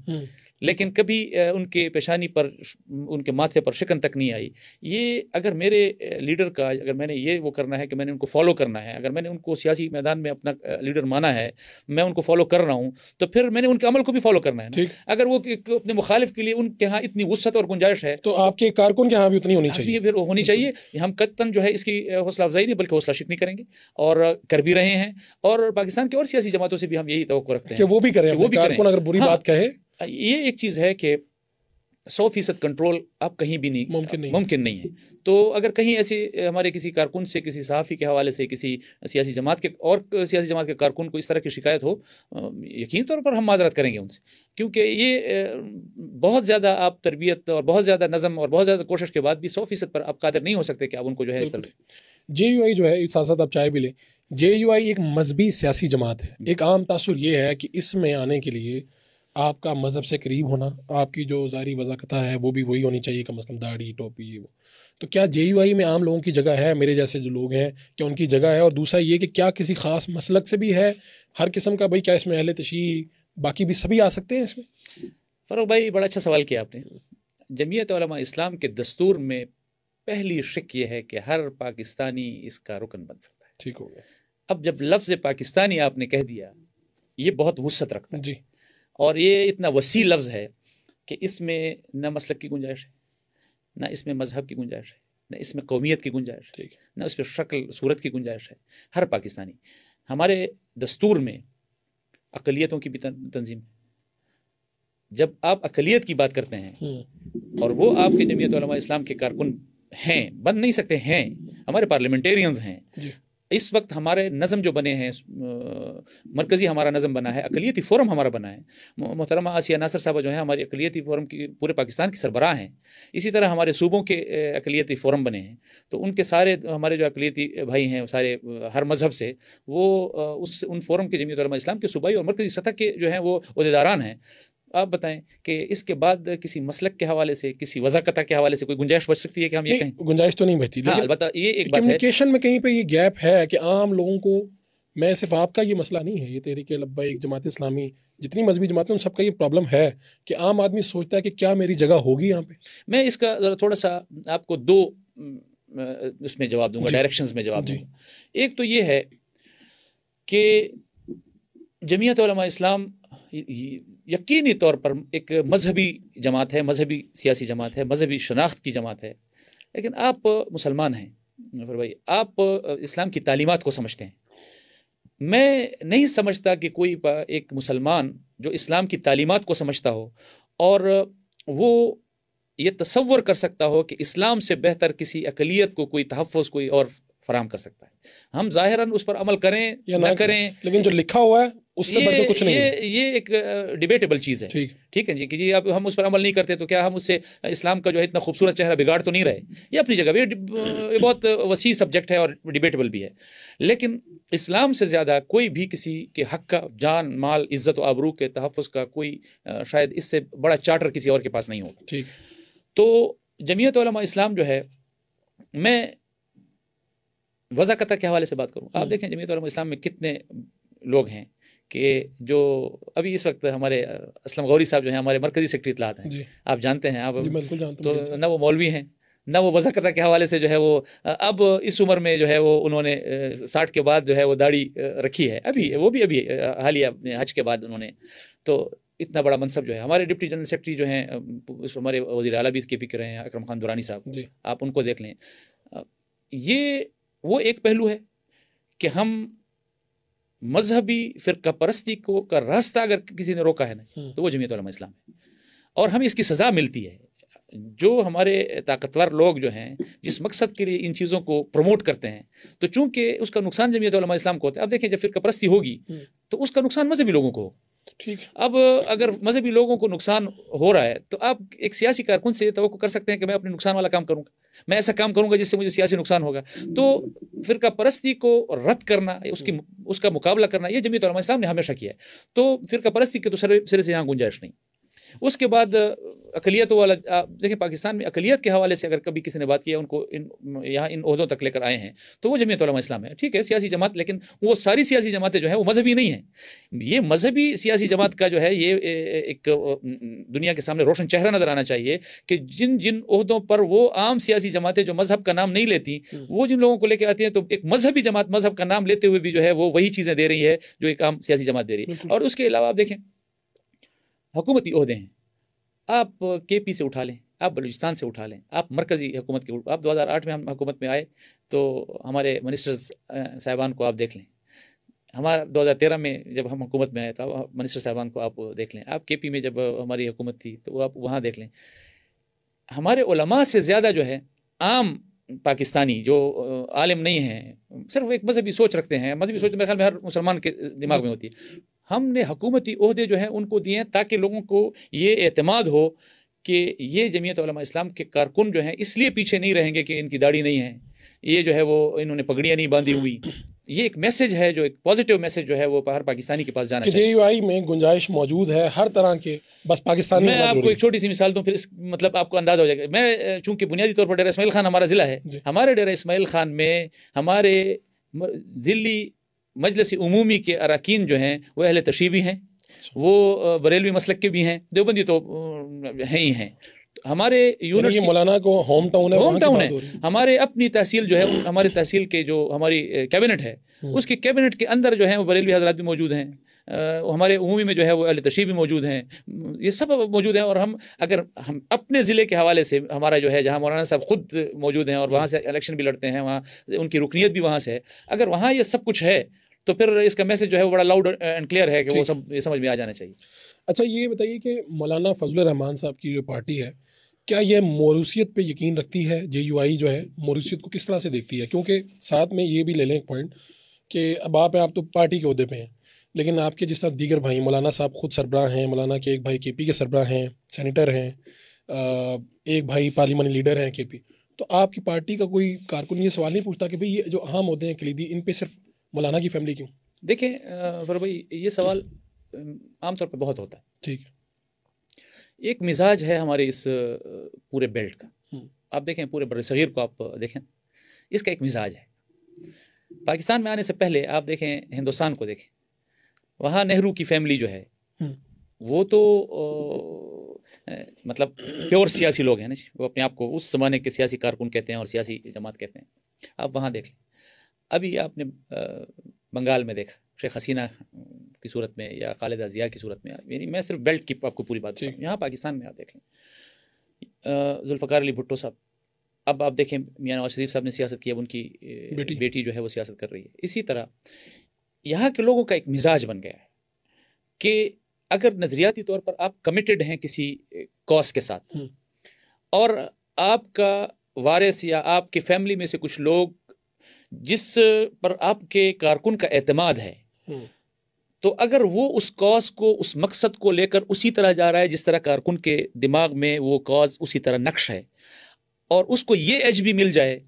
[SPEAKER 2] لیکن کبھی ان کے پیشانی پر, ان کے ماتھے پر شکن تک نہیں آئی. یہ اگر میرے لیڈر کا, اگر میں نے یہ وہ کرنا ہے کہ میں نے ان کو فالو کرنا ہے, اگر میں نے ان کو سیاسی میدان میں اپنا لیڈر مانا ہے, میں ان کو فالو کر رہا ہوں, تو پھر میں نے ان کے عمل کو بھی فالو کرنا ہے. اگر وہ اپنے مخالف کے لیے ان کے ہاں اتنی وسعت اور گنجائش ہے,
[SPEAKER 1] تو آپ کے کارکن کے ہاں بھی اتنی ہونی چاہیے.
[SPEAKER 2] پھر ہونی چاہیے. ہم قطعاً جو ہے اس کی حوصلہ افزائی نہیں بلکہ حوصلہ شکنی کریں گے, اور کر بھی رہے ہیں. اور پاکستان کے اور سیاسی جماعتوں سے بھی ہم یہی توقع رکھتے ہیں
[SPEAKER 1] کہ وہ بھی کریں, اگر بری بات کہے.
[SPEAKER 2] یہ ایک چیز ہے کہ 100% کنٹرول اب کہیں بھی نہیں ممکن نہیں ہے. تو اگر کہیں ایسی ہمارے کسی کارکن سے، کسی صحافی کے حوالے سے، کسی سیاسی جماعت کے کارکن کو اس طرح کی شکایت ہو، یقینی طور پر ہم معذرت کریں گے ان سے، کیونکہ یہ بہت زیادہ آپ تربیت اور بہت زیادہ نظم اور بہت زیادہ کوشش کے بعد بھی 100% پر آپ قادر نہیں ہو سکتے کہ آپ ان کو جو ہے اس طرح.
[SPEAKER 1] JUI جو ہے، ساتھ ساتھ آپ چائے بھی لیں، JUI ایک مذہبی سیاسی جماعت ہے. ایک عام تاثر یہ ہے کہ اس میں آنے کے لیے آپ کا مذہب سے قریب ہونا، آپ کی جو ظاہری وضاقتہ ہے وہ بھی وہی ہونی چاہیے، کم از کم داڑھی ٹوپی وہ. تو کیا JUI میں عام لوگوں کی جگہ ہے، میرے جیسے جو لوگ ہیں کیا ان کی جگہ ہے؟ اور دوسرا یہ کہ کیا کسی خاص مسلک سے بھی ہے ہر قسم کا؟ بھائی کیا اس میں اہل تشیع باقی بھی سبھی آ سکتے ہیں اس میں؟
[SPEAKER 2] فاروق بھائی بڑا اچھا سوال کیا آپ نے. جمعیت علماء اسلام کے دستور میں پہلی شک یہ ہے کہ ہر پاکستانی اس کا رکن بن سکتا ہے.
[SPEAKER 1] ٹھیک ہو گیا.
[SPEAKER 2] اب جب لفظ پاکستانی آپ نے کہہ دیا، یہ بہت وسعت رکھتا ہے
[SPEAKER 1] جی،
[SPEAKER 2] اور یہ اتنا وسیع لفظ ہے کہ اس میں نہ مسلک کی گنجائش ہے، نہ اس میں مذہب کی گنجائش ہے، نہ اس میں قومیت کی گنجائش ہے، نہ اس پہ شکل صورت کی گنجائش ہے. ہر پاکستانی. ہمارے دستور میں اقلیتوں کی بھی تنظیم ہے. جب آپ اقلیت کی بات کرتے ہیں اور وہ آپ کے جمعیت علماء اسلام کے کارکن ہیں، بن نہیں سکتے ہیں، ہمارے پارلیمنٹیرینز ہیں. اس وقت ہمارے نظم جو بنے ہیں، مرکزی ہمارا نظم بنا ہے، اقلیتی فورم ہمارا بنا ہے. محترمہ آسیہ ناصر صاحبہ جو ہیں ہماری اقلیتی فورم کی پورے پاکستان کی سربراہ ہیں. اسی طرح ہمارے صوبوں کے اقلیتی فورم بنے ہیں. تو ان کے سارے ہمارے جو اقلیتی بھائی ہیں سارے ہر مذہب سے، وہ ان فورم کے جمعیت علماء اسلام کے صوبائی اور مرکزی سطح کے جو ہیں وہ عہدیداران ہیں. آپ بتائیں کہ اس کے بعد کسی مسلک کے حوالے سے، کسی وضاقتہ کے حوالے سے کوئی گنجائش بچ سکتی ہے کہ ہم یہ کہیں؟
[SPEAKER 1] گنجائش تو نہیں بچتی.
[SPEAKER 2] ہاں البتہ یہ ایک بات ہے،
[SPEAKER 1] کمیونیکیشن میں کہیں پہ یہ گیپ ہے کہ عام لوگوں کو، میں صرف آپ کا یہ مسئلہ نہیں ہے، یہ تحریک لبیک، جماعت اسلامی، جتنی مذہبی جماعتیں ان سب کا یہ پرابلم ہے کہ عام آدمی سوچتا ہے کہ کیا میری جگہ ہوگی یہاں پہ.
[SPEAKER 2] میں اس کا ذرا تھوڑا سا آپ کو دو اس میں جواب دوں گا، ڈائریکشنز میں جواب دوں گا. ایک تو یہ ہے کہ جمعیت علماء اسلام یقینی طور پر ایک مذہبی جماعت ہے، مذہبی سیاسی جماعت ہے، مذہبی شناخت کی جماعت ہے. لیکن آپ مسلمان ہیں بھائی، آپ اسلام کی تعلیمات کو سمجھتے ہیں. میں نہیں سمجھتا کہ کوئی ایک مسلمان جو اسلام کی تعلیمات کو سمجھتا ہو اور وہ یہ تصور کر سکتا ہو کہ اسلام سے بہتر کسی اقلیت کو کوئی تحفظ کوئی اور فراہم کر سکتا ہے. ہم ظاہراً اس پر عمل کریں یا نہ کریں،
[SPEAKER 1] لیکن جو لکھا ہوا ہے اس سے بڑھ کے کچھ نہیں ہے.
[SPEAKER 2] یہ ایک ڈیبیٹیبل چیز ہے. ٹھیک ہے جی، اب ہم اس پر عمل نہیں کرتے تو کیا ہم اس سے اسلام کا جو ہے اتنا خوبصورت چہرہ بگاڑ تو نہیں رہے؟ یہ اپنی جگہ یہ بہت وسیع سبجیکٹ ہے اور ڈیبیٹیبل بھی ہے. لیکن اسلام سے زیادہ کوئی بھی کسی کے حق کا، جان مال، عزت و آبرو کے تحفظ کا کوئی شاید اس سے بڑا چارٹر کسی اور کے پاس نہیں ہوگا.
[SPEAKER 1] ٹھیک.
[SPEAKER 2] تو جمعیت علماء اسلام جو ہے، میں وضاقتہ کے حوالے سے بات کروں. آپ دیکھیں جمعیت علماء اسلام میں کتنے لوگ ہیں کہ جو ابھی اس وقت ہمارے اسلم غوری صاحب جو ہیں ہمارے مرکزی سیکرٹری اطلاعات ہیں، آپ جانتے ہیں. آپ تو نہ وہ مولوی ہیں، نہ وہ وضاقتہ کے حوالے سے جو ہے وہ اب اس عمر میں جو ہے وہ انہوں نے 60 کے بعد جو ہے وہ داڑھی رکھی ہے. وہ بھی ابھی حالیہ اپنے حج کے بعد انہوں نے. تو اتنا بڑا منصب جو ہے. ہمارے ڈپٹی جنرل سیکرٹری جو ہیں ہمارے وزیر اعلیٰ بھی اس کے بھی رہے ہیں، اکرم خان دورانی صاحب، آپ ان کو دیکھ لیں. یہ وہ ایک پہلو ہے کہ ہم مذہبی فرقہ پرستی کو کا راستہ اگر کسی نے روکا ہے نا تو وہ جمعیت علماء اسلام ہے، اور ہمیں اس کی سزا ملتی ہے. جو ہمارے طاقتور لوگ جو ہیں جس مقصد کے لیے ان چیزوں کو پروموٹ کرتے ہیں، تو چونکہ اس کا نقصان جمعیت علماء اسلام کو ہوتا ہے. اب دیکھیں جب فرقہ پرستی ہوگی تو اس کا نقصان مذہبی لوگوں کو.
[SPEAKER 1] ٹھیک.
[SPEAKER 2] اب اگر مذہبی لوگوں کو نقصان ہو رہا ہے تو آپ ایک سیاسی کارکن سے توقع کر سکتے ہیں کہ میں اپنے نقصان والا کام کروں گا، میں ایسا کام کروں گا جس سے مجھے سیاسی نقصان ہوگا. تو فرقہ پرستی کو رد کرنا، اس کا مقابلہ کرنا، یہ جمعیت علماء اسلام نے ہمیشہ کیا ہے. تو فرقہ پرستی کے تو سرے سے یہاں گنجائش نہیں. اس کے بعد اقلیت والا، دیکھیں پاکستان میں اقلیت کے حوالے سے اگر کبھی کسی نے بات کیا، ان کو یہاں ان عہدوں تک لے کر آئے ہیں تو وہ جمعیت علماء اسلام ہے. ٹھیک ہے، سیاسی جماعت، لیکن وہ ساری سیاسی جماعتیں جو ہیں وہ مذہبی نہیں ہیں. یہ مذہبی سیاسی جماعت کا جو ہے یہ ایک دنیا کے سامنے روشن چہرہ نظر آنا چاہیے کہ جن عہدوں پر وہ عام سیاسی جماعتیں جو مذہب کا نام نہیں لیتی، وہ جن لوگوں کو لے کے آتی ہیں، تو ایک مذہبی جماعت مذہب کا نام لیتے ہوئے بھی جو ہے وہ وہی چیزیں دے رہی ہے جو ایک عام سیاسی جماعت دے رہی ہے. اور اس کے علاوہ آپ دیکھیں حکومتی عہدے ہیں، آپ KP سے اٹھا لیں، آپ بلوچستان سے اٹھا لیں، آپ مرکزی حکومت کے، آپ 2008 میں ہم حکومت میں آئے تو ہمارے منسٹرز صاحبان کو آپ دیکھ لیں. ہمارا 2013 میں جب ہم حکومت میں آئے تو منسٹر صاحبان کو آپ دیکھ لیں. آپ KP میں جب ہماری حکومت تھی تو آپ وہاں دیکھ لیں. ہمارے علماء سے زیادہ جو ہے عام پاکستانی جو عالم نہیں ہیں، صرف ایک مذہبی سوچ رکھتے ہیں. مذہبی سوچ میرے خیال میں ہر مسلمان کے دماغ میں ہوتی ہے. ہم نے حکومتی عہدے جو ہیں ان کو دیے ہیں تاکہ لوگوں کو یہ اعتماد ہو کہ یہ جمعیت علماء اسلام کے کارکن جو ہیں اس لیے پیچھے نہیں رہیں گے کہ ان کی داڑھی نہیں ہے، یہ جو ہے وہ انہوں نے پگڑیاں نہیں باندھی ہوئی. یہ ایک میسج ہے، جو ایک پازیٹیو میسج جو ہے وہ ہر پاکستانی کے پاس جانا چاہیے.
[SPEAKER 1] JUI میں گنجائش موجود ہے ہر طرح کے، بس پاکستانی.
[SPEAKER 2] میں آپ کو ایک چھوٹی سی مثال دوں، پھر اس مطلب آپ کو اندازہ ہو جائے گا. میں چونکہ بنیادی طور پر ڈیرہ اسماعیل خان ہمارا ضلع ہے، ہمارے ڈیرہ اسماعیل خان میں ہمارے ضلعی مجلس عمومی کے اراکین جو ہیں وہ اہل تشیع بھی ہیں، وہ بریلوی مسلک کے بھی ہیں، دیوبندی تو ہیں ہی ہیں. ہمارے یونٹ
[SPEAKER 1] مولانا کو ہوم ٹاؤن ہے.
[SPEAKER 2] ہمارے اپنی تحصیل جو ہے، ہمارے تحصیل کے جو ہماری کیبنٹ ہے اس کے کیبنٹ کے اندر جو ہیں وہ بریلوی حضرات بھی موجود ہیں، ہمارے عمومی میں جو ہے وہ اہل تشیع بھی موجود ہیں، یہ سب موجود ہیں. اور اگر ہم اپنے ضلع کے حوالے سے ہمارا جو ہے جہاں مولانا صاحب خود موجود ہیں اور وہاں سے الیکشن بھی لڑتے ہیں، وہاں ان کی رکنیت بھی وہاں سے ہے، اگر وہاں یہ سب کچھ ہے تو پھر اس کا میسج جو ہے وہ بڑا لاؤڈ اینڈ کلیئر ہے کہ وہ سب یہ سمجھ میں آ جانا چاہیے.
[SPEAKER 1] اچھا یہ بتائیے کہ مولانا فضل الرحمان صاحب کی جو پارٹی ہے، کیا یہ موروثیت پہ یقین رکھتی ہے؟ JUI جو ہے موروثیت کو کس طرح سے دیکھتی ہے؟ کیونکہ ساتھ میں یہ بھی لے لیں ایک پوائنٹ کہ اب آپ تو پارٹی کے عہدے پہ ہیں، لیکن آپ کے جس طرح دیگر بھائی، مولانا صاحب خود سربراہ ہیں، مولانا کے ایک بھائی KP کے سربراہ ہیں، سینیٹر ہیں، ایک بھائی پارلیمانی لیڈر ہیں KP. تو آپ کی پارٹی کا کوئی کارکن یہ سوال نہیں پوچھتا کہ بھئی یہ جو اہم عہدے ہیں کلیدی، ان پہ صرف مولانا کی فیملی کیوں؟
[SPEAKER 2] دیکھیں فر بھائی، یہ سوال عام طور پہ بہت ہوتا ہے.
[SPEAKER 1] ٹھیک ہے.
[SPEAKER 2] ایک مزاج ہے ہمارے اس پورے بیلٹ کا. آپ دیکھیں پورے بر صغیر کو، آپ دیکھیں اس کا ایک مزاج ہے. پاکستان میں آنے سے پہلے آپ دیکھیں ہندوستان کو دیکھیں، وہاں نہرو کی فیملی جو ہے وہ تو مطلب پیور سیاسی لوگ ہیں نا جی، وہ اپنے آپ کو اس زمانے کے سیاسی کارکن کہتے ہیں اور سیاسی جماعت کہتے ہیں. آپ وہاں دیکھیں. ابھی آپ نے بنگال میں دیکھا شیخ حسینہ کی صورت میں یا خالدہ ضیاء کی صورت میں، یعنی میں صرف بیلٹ کی آپ کو پوری بات کروں. یہاں پاکستان میں آپ دیکھیں ذوالفقار علی بھٹو صاحب، اب آپ دیکھیں میاں نواز شریف صاحب نے سیاست کی، اب ان کی بیٹی جو ہے وہ سیاست کر رہی ہے. اسی طرح یہاں کے لوگوں کا ایک مزاج بن گیا ہے کہ اگر نظریاتی طور پر آپ کمیٹڈ ہیں کسی کاز کے ساتھ اور آپ کا وارث یا آپ کے فیملی میں سے کچھ لوگ جس پر آپ کے کارکن کا اعتماد ہے، تو اگر وہ اس کاز کو، اس مقصد کو لے کر اسی طرح جا رہا ہے جس طرح کارکن کے دماغ میں وہ کاز اسی طرح نقش ہے، اور اس کو یہ ایج بھی مل جائے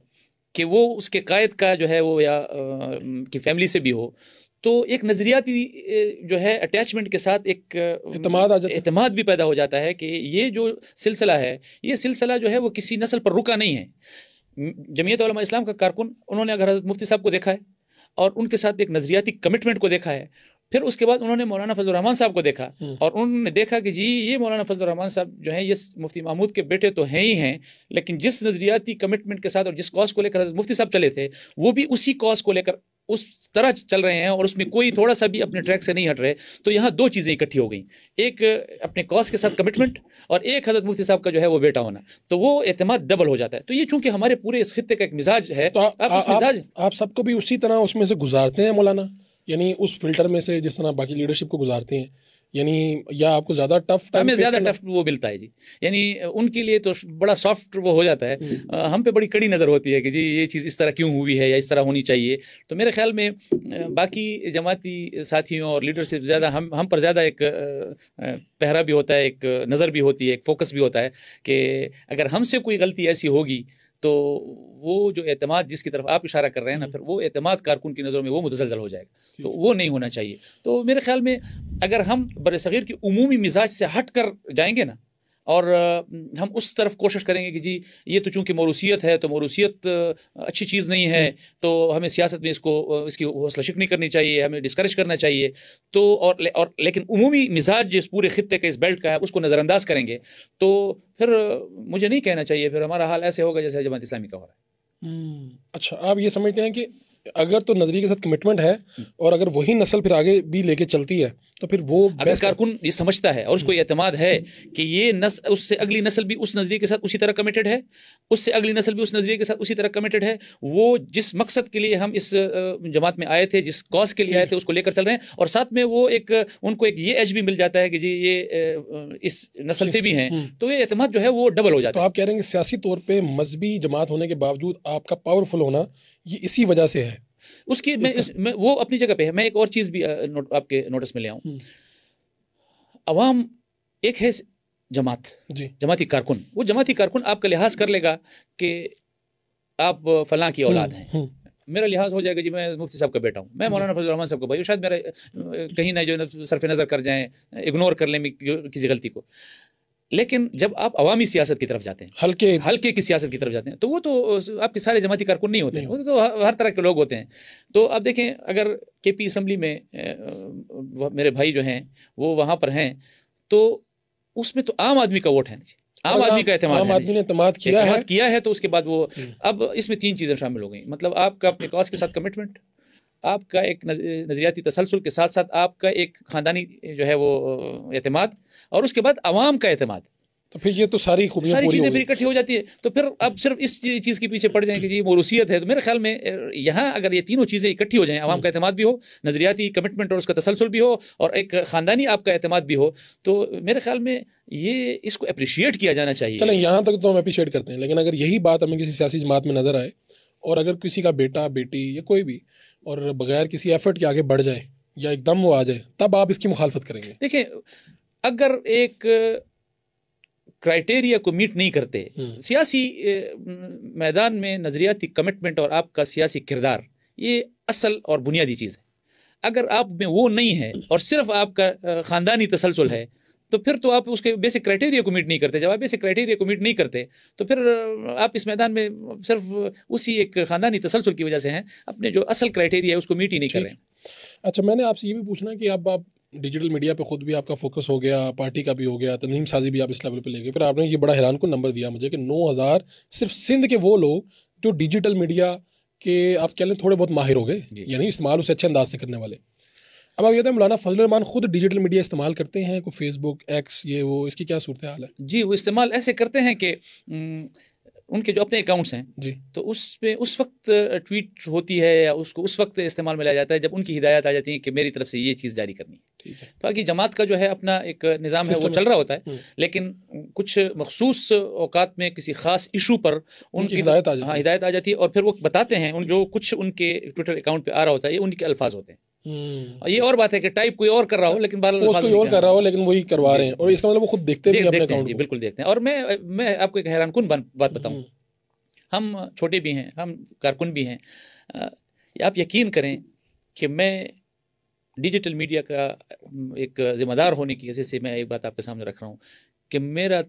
[SPEAKER 2] کہ وہ اس کے قائد کا جو ہے وہ یا کی فیملی سے بھی ہو، تو ایک نظریاتی جو ہے اٹیچمنٹ کے ساتھ ایک اعتماد بھی پیدا ہو جاتا ہے کہ یہ جو سلسلہ ہے، یہ سلسلہ جو ہے وہ کسی نسل پر رکا نہیں ہے. جمعیت علماء اسلام کا کارکن، انہوں نے اگر حضرت مفتی صاحب کو دیکھا ہے اور ان کے ساتھ ایک نظریاتی کمٹمنٹ کو دیکھا ہے، پھر اس کے بعد انہوں نے مولانا فضل الرحمان صاحب کو دیکھا اور انہوں نے دیکھا کہ جی یہ مولانا فضل الرحمان صاحب جو ہیں یہ مفتی محمود کے بیٹے تو ہیں ہی ہیں، لیکن جس نظریاتی کمٹمنٹ کے ساتھ اور جس کاز کو لے کر حضرت مفتی صاحب چلے تھے وہ بھی اسی کاز کو لے کر اس طرح چل رہے ہیں اور اس میں کوئی تھوڑا سا بھی اپنے ٹریک سے نہیں ہٹ رہے. تو یہاں دو چیزیں اکٹھی ہو گئیں، ایک اپنے کاز کے ساتھ کمٹمنٹ اور ایک حضرت مفتی صاحب کا جو ہے وہ بیٹا ہونا، تو وہ اعتماد ڈبل ہو جاتا ہے. تو یہ چونکہ ہمارے پورے اس خطے کا ایک مزاج ہے.
[SPEAKER 1] آپ سب کو بھی اسی طرح اس میں سے گزارتے ہیں مولانا، یعنی اس فلٹر میں سے جس طرح باقی لیڈرشپ کو گزارتے ہیں، یعنی یا آپ کو زیادہ ٹف
[SPEAKER 2] ہمیں زیادہ ٹف وہ ملتا ہے جی، یعنی ان کے لیے تو بڑا سافٹ وہ ہو جاتا ہے، ہم پہ بڑی کڑی نظر ہوتی ہے کہ جی یہ چیز اس طرح کیوں ہوئی ہے یا اس طرح ہونی چاہیے. تو میرے خیال میں باقی جماعتی ساتھیوں اور لیڈر سے زیادہ ہم پر زیادہ ایک پہرا بھی ہوتا ہے، ایک نظر بھی ہوتی ہے، ایک فوکس بھی ہوتا ہے کہ اگر ہم سے کوئی غلطی ایسی ہوگی تو وہ جو اعتماد جس کی طرف آپ اشارہ کر رہے ہیں نا، پھر وہ اعتماد کارکن کی نظروں میں وہ متزلزل ہو جائے گا، تو وہ نہیں ہونا چاہیے. تو میرے خیال میں اگر ہم بر صغیر کی عمومی مزاج سے ہٹ کر جائیں گے نا اور ہم اس طرف کوشش کریں گے کہ جی یہ تو چونکہ موروثیت ہے تو موروثیت اچھی چیز نہیں ہے، تو ہمیں سیاست میں اس کی حوصلہ شکنی کرنی چاہیے، ہمیں ڈسکریج کرنا چاہیے، تو اور لیکن عمومی مزاج جس پورے خطے کے اس بیلٹ کا ہے اس کو نظر انداز کریں گے تو پھر مجھے نہیں کہنا چاہیے، پھر ہمارا حال ایسے ہوگا جیسے جماعت اسلامی کا ہو رہا ہے.
[SPEAKER 1] اچھا، آپ یہ سمجھتے ہیں کہ اگر تو نظریے کے ساتھ کمٹمنٹ ہے اور اگر وہی نسل پھر آگے بھی لے کے چلتی ہے تو پھر وہ
[SPEAKER 2] اگر کارکن یہ سمجھتا ہے اور اس کو یہ اعتماد ہے کہ یہ نسل اس سے اگلی نسل بھی اس نظریے کے ساتھ اسی طرح کمیٹڈ ہے، اس سے اگلی نسل بھی اس نظریے کے ساتھ اسی طرح کمیٹڈ ہے، وہ جس مقصد کے لیے ہم اس جماعت میں آئے تھے، جس کاز کے لیے آئے تھے، اس کو لے کر چل رہے ہیں، اور ساتھ میں وہ ایک ان کو ایک یہ ایج بھی مل جاتا ہے کہ جی یہ اس نسل سے بھی ہیں، تو یہ اعتماد جو ہے وہ ڈبل ہو جاتا ہے۔
[SPEAKER 1] تو آپ کہہ رہے ہیں کہ سیاسی طور پہ مذہبی جماعت ہونے کے باوجود آپ کا پاورفل ہونا یہ اسی وجہ سے ہے؟
[SPEAKER 2] اس کی میں وہ اپنی جگہ پہ ہے۔ میں ایک اور چیز بھی آپ کے نوٹس میں لے آؤں، عوام ایک ہے جماعت، جماعتی کارکن، وہ جماعتی کارکن آپ کا لحاظ کر لے گا کہ آپ فلاں کی اولاد ہیں، میرا لحاظ ہو جائے گا جی میں مفتی صاحب کا بیٹا ہوں، میں مولانا فضل الرحمان صاحب کا بھائی، شاید میرا کہیں نہ جو صرف نظر کر جائیں، اگنور کر لیں کسی غلطی کو۔ لیکن جب آپ عوامی سیاست کی طرف جاتے ہیں، ہلکے کی سیاست کی طرف جاتے ہیں، تو وہ تو آپ کے سارے جماعتی کارکن نہیں ہوتے ہیں، وہ تو ہر طرح کے لوگ ہوتے ہیں۔ تو آپ دیکھیں اگر کے پی اسمبلی میں میرے بھائی جو ہیں وہ وہاں پر ہیں، تو اس میں تو عام آدمی کا ووٹ ہے نا جی، عام آدمی کا اعتماد ہے، عام آدمی نے
[SPEAKER 1] اعتماد
[SPEAKER 2] کیا ہے، تو اس کے بعد وہ اب اس میں 3 چیزیں شامل ہو گئیں، مطلب آپ کا اپنے کاز کے ساتھ کمٹمنٹ، آپ کا ایک نظریاتی تسلسل کے ساتھ ساتھ آپ کا ایک خاندانی جو ہے وہ اعتماد، اور اس کے بعد عوام کا اعتماد،
[SPEAKER 1] تو پھر یہ تو ساری
[SPEAKER 2] چیزیں پھر اکٹھی ہو جاتی ہے۔ تو پھر اب صرف اس چیز کے پیچھے پڑ جائیں کہ جی موروثیت ہے، تو میرے خیال میں یہاں اگر یہ تینوں چیزیں اکٹھی ہو جائیں، عوام کا اعتماد بھی ہو، نظریاتی کمٹمنٹ اور اس کا تسلسل بھی ہو، اور ایک خاندانی آپ کا اعتماد بھی ہو، تو میرے خیال میں یہ اس کو اپریشیٹ کیا جانا چاہیے۔
[SPEAKER 1] چلیں یہاں تک تو ہم اپریشیٹ کرتے ہیں، لیکن اگر یہی بات ہمیں کسی سیاسی جماعت میں نظر آئے اور اگر کسی کا بیٹا بیٹی یا کوئی بھی اور بغیر کسی ایفرٹ کے آگے بڑھ جائے یا ایک دم وہ آ جائے، تب آپ اس کی مخالفت کریں گے؟
[SPEAKER 2] دیکھیں اگر ایک کرائٹیریا کو میٹ نہیں کرتے سیاسی میدان میں، نظریاتی کمٹمنٹ اور آپ کا سیاسی کردار یہ اصل اور بنیادی چیز ہے، اگر آپ میں وہ نہیں ہے اور صرف آپ کا خاندانی تسلسل ہے، تو پھر تو آپ اس کے بیسک کرائٹیریا کو میٹ نہیں کرتے۔ جب آپ بیسک کرائٹیریا کو میٹ نہیں کرتے تو پھر آپ اس میدان میں صرف اسی ایک خاندانی تسلسل کی وجہ سے ہیں، اپنے جو اصل کرائٹیریا ہے اس کو میٹ ہی نہیں کر رہے ہیں۔
[SPEAKER 1] اچھا، میں نے آپ سے یہ بھی پوچھنا کہ اب آپ ڈیجیٹل میڈیا پہ خود بھی آپ کا فوکس ہو گیا، پارٹی کا بھی ہو گیا، تنظیم سازی بھی آپ اس لیول پہ لے گئے، پھر آپ نے یہ بڑا حیران کن نمبر دیا مجھے کہ 9000 صرف سندھ کے وہ لوگ جو ڈیجیٹل میڈیا کے آپ کہہ لیں تھوڑے بہت ماہر ہو گئے، یعنی استعمال اسے اچھے انداز سے کرنے والے۔ اب آپ یہ تو مولانا فضل الرحمان خود ڈیجیٹل میڈیا استعمال کرتے ہیں، کوئی فیس بک، ایکس، یہ وہ، اس کی کیا صورتحال ہے؟
[SPEAKER 2] جی وہ استعمال ایسے کرتے ہیں کہ ان کے جو اپنے اکاؤنٹس ہیں
[SPEAKER 1] جی،
[SPEAKER 2] تو اس پہ اس وقت ٹویٹ ہوتی ہے یا اس کو اس وقت استعمال میں لایا جاتا ہے جب ان کی ہدایات آ جاتی ہیں کہ میری طرف سے یہ چیز جاری کرنی ہے۔ باقی جماعت کا جو ہے اپنا ایک نظام ہے وہ چل رہا ہوتا ہے، لیکن کچھ مخصوص اوقات میں کسی خاص ایشو پر ان کی ہدایت آ جاتی ہے، اور پھر وہ بتاتے ہیں جو کچھ ان کے ٹویٹر اکاؤنٹ پہ آ رہا ہوتا ہے یہ ان کے الفاظ ہوتے ہیں۔ یہ اور بات ہے کہ ٹائپ کوئی اور کر رہا ہو لیکن
[SPEAKER 1] کوئی اور کر رہا ہو لیکن وہی کروا رہے ہیں، اور اس کا مطلب وہ خود دیکھتے بھی اپنے اکاؤنٹ کو۔
[SPEAKER 2] بالکل دیکھتے ہیں۔ اور میں آپ کو ایک حیران کن بات بتاؤں، ہم چھوٹے بھی ہیں، ہم کارکن بھی ہیں، آپ یقین کریں کہ میں ڈیجیٹل میڈیا کا ایک ذمہ دار ہونے کی وجہ سے میں ایک بات آپ کے سامنے رکھ رہا ہوں کہ میرا